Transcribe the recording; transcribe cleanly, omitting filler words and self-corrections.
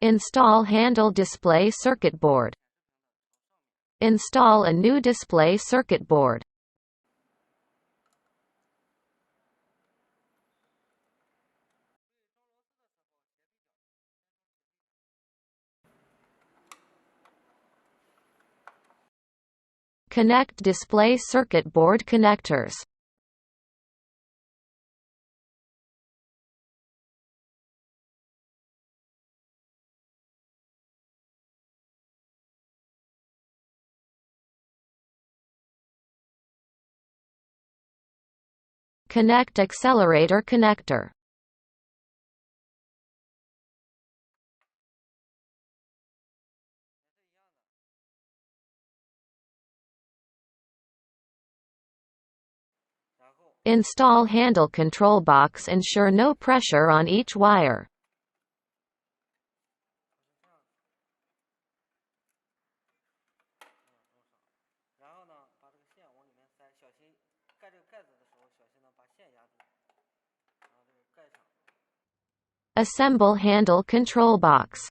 Install handle display circuit board. Install a new display circuit board. Connect display circuit board connectors. Connect accelerator connector. Install handle control box. Ensure no pressure on each wire. Assemble handle control box.